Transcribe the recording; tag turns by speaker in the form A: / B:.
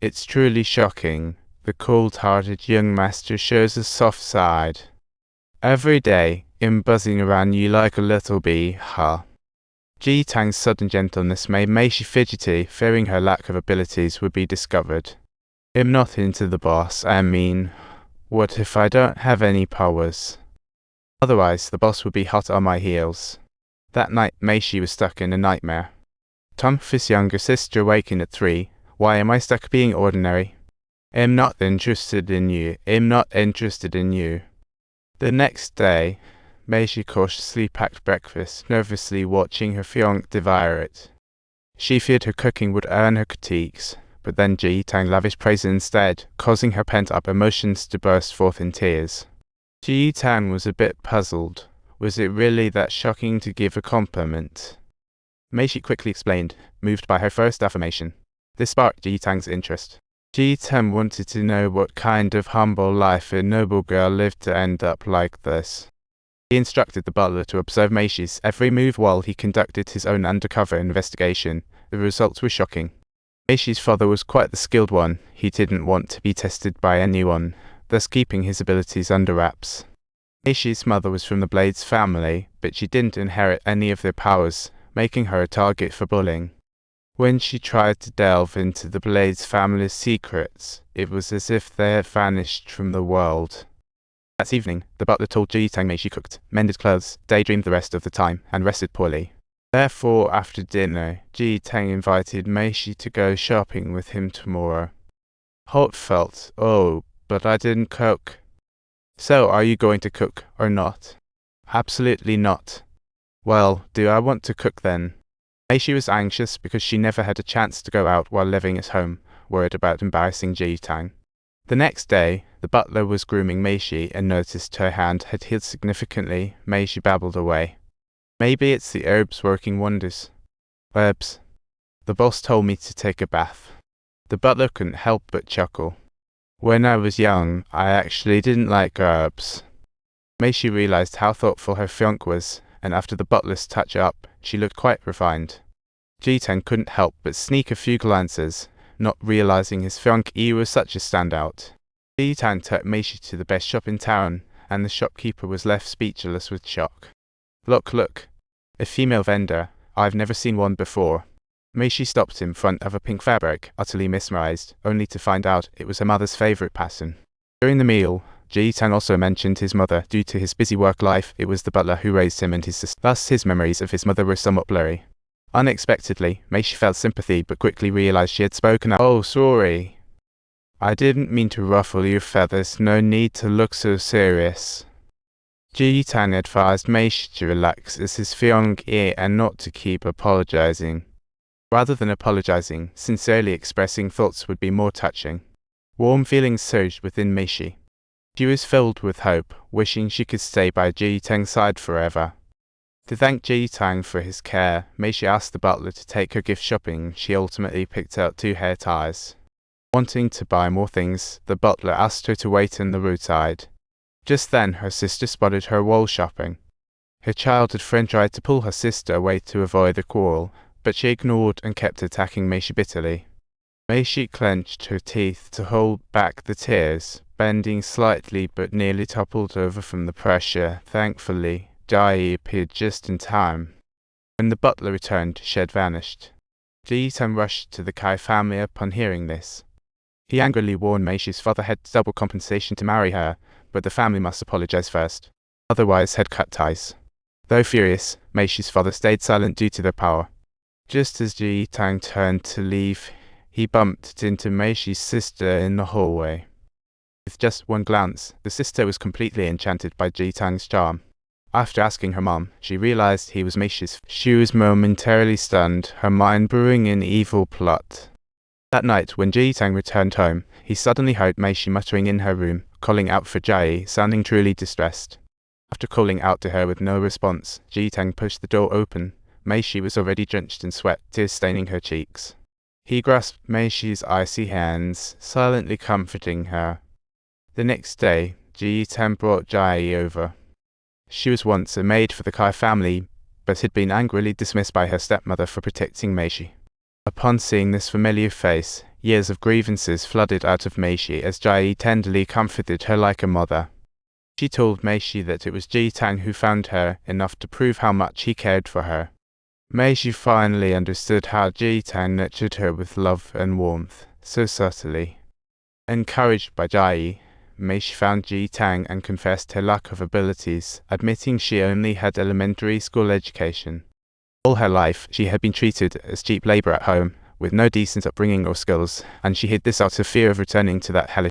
A: It's truly shocking. The cold-hearted young master shows a soft side. Every day, I'm buzzing around you like a little bee, huh? Ji Tang's sudden gentleness made Meishi fidgety, fearing her lack of abilities would be discovered. I'm not into the boss, I mean, what if I don't have any powers? Otherwise, the boss would be hot on my heels. That night, Meishi was stuck in a nightmare. Tom's younger sister waking at 3. Why am I stuck being ordinary? I'm not interested in you. I'm not interested in you. The next day, Meishi cautiously packed breakfast, nervously watching her fiancé devour it. She feared her cooking would earn her critiques, but then Ji Tang lavished praise instead, causing her pent-up emotions to burst forth in tears. Ji Tang was a bit puzzled. Was it really that shocking to give a compliment? Meishi quickly explained, moved by her first affirmation. This sparked Ji Tang's interest. Ji Tang wanted to know what kind of humble life a noble girl lived to end up like this. He instructed the butler to observe Meishi's every move while he conducted his own undercover investigation. The results were shocking. Meishi's father was quite the skilled one. He didn't want to be tested by anyone, thus keeping his abilities under wraps. Meishi's mother was from the Blades family, but she didn't inherit any of their powers, making her a target for bullying. When she tried to delve into the Blades family's secrets, it was as if they had vanished from the world. That evening, the butler told Ji Tang Meishi cooked, mended clothes, daydreamed the rest of the time, and rested poorly. Therefore, after dinner, Ji Tang invited Meishi to go shopping with him tomorrow. Holt felt, oh, but I didn't cook. So, are you going to cook, or not? Absolutely not. Well, do I want to cook then? Meishi was anxious because she never had a chance to go out while living at home, worried about embarrassing Ji Tang. The next day, the butler was grooming Meishi and noticed her hand had healed significantly. Meishi babbled away. Maybe it's the herbs working wonders. Herbs. The boss told me to take a bath. The butler couldn't help but chuckle. When I was young, I actually didn't like herbs. Meishi realized how thoughtful her fiancé was, and after the butler's touch-up, she looked quite refined. Ji Tang couldn't help but sneak a few glances, not realizing his fiancé was such a standout. Ji Tang took Meishi to the best shop in town, and the shopkeeper was left speechless with shock. Look, a female vendor. I've never seen one before. Meishi stopped in front of a pink fabric, utterly mesmerized, only to find out it was her mother's favorite pattern. During the meal, Ji Tang also mentioned his mother. Due to his busy work life, it was the butler who raised him and his sister. Thus, his memories of his mother were somewhat blurry. Unexpectedly, Meishi felt sympathy but quickly realized she had spoken up. Oh, sorry. I didn't mean to ruffle your feathers. No need to look so serious. Ji Tang advised Meishi to relax as his fiancé and not to keep apologizing. Rather than apologizing, sincerely expressing thoughts would be more touching. Warm feelings surged within Meishi. She was filled with hope, wishing she could stay by Ji Tang's side forever. To thank Ji Tang for his care, Meishi asked the butler to take her gift shopping. She ultimately picked out 2 hair ties. Wanting to buy more things, the butler asked her to wait in the roadside. Just then, her sister spotted her while shopping. Her childhood friend tried to pull her sister away to avoid a quarrel, but she ignored and kept attacking Meishi bitterly. Meishi clenched her teeth to hold back the tears, bending slightly but nearly toppled over from the pressure. Thankfully, Jai appeared just in time. When the butler returned, she had vanished. Ji Tang rushed to the Kai family upon hearing this. He angrily warned Meishi's father had double compensation to marry her, but the family must apologize first. Otherwise, had cut ties. Though furious, Meishi's father stayed silent due to their power. Just as Ji Tang turned to leave, he bumped into Meishi's sister in the hallway. With just one glance, the sister was completely enchanted by Ji Tang's charm. After asking her mom, she realized he was Meishi's. She was momentarily stunned, her mind brewing an evil plot. That night, when Ji Tang returned home, he suddenly heard Meishi muttering in her room, calling out for Jai, sounding truly distressed. After calling out to her with no response, Ji Tang pushed the door open. Meishi was already drenched in sweat, tears staining her cheeks. He grasped Meishi's icy hands, silently comforting her. The next day, Ji Tang brought Jai over. She was once a maid for the Kai family, but had been angrily dismissed by her stepmother for protecting Meishi. Upon seeing this familiar face, Years of grievances flooded out of Meishi as Jai tenderly comforted her like a mother. She told Meishi that it was Ji-tang who found her enough to prove how much he cared for her. Meishi finally understood how Ji-tang nurtured her with love and warmth, so subtly. Encouraged by Jai, Meishi found Ji-tang and confessed her lack of abilities, admitting she only had elementary school education. All her life, she had been treated as cheap labor at home, with no decent upbringing or skills, and she hid this out of fear of returning to that hellish